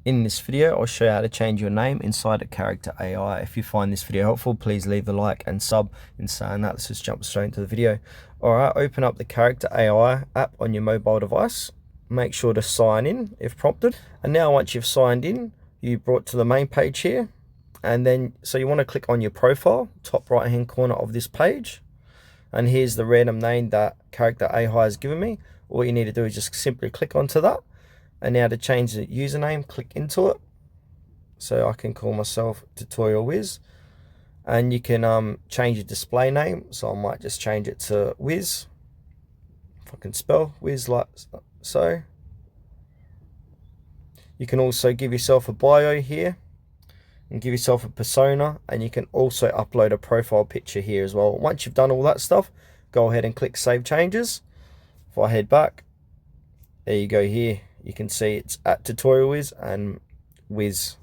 In this video, I'll show you how to change your name inside of Character AI. If you find this video helpful, please leave a like and sub. In saying that, let's just jump straight into the video. Alright, open up the Character AI app on your mobile device. Make sure to sign in if prompted. And now once you've signed in, you're brought to the main page here. And then, so you want to click on your profile, top right hand corner of this page. And here's the random name that Character AI has given me. All you need to do is just simply click onto that. And now to change the username, click into it. So I can call myself Tutorial Wiz. And you can change your display name. So I might just change it to Wiz. If I can spell Wiz like so. You can also give yourself a bio here. And give yourself a persona. And you can also upload a profile picture here as well. Once you've done all that stuff, go ahead and click Save Changes. If I head back, there you go here. You can see it's at Tutorial Wiz and Wiz.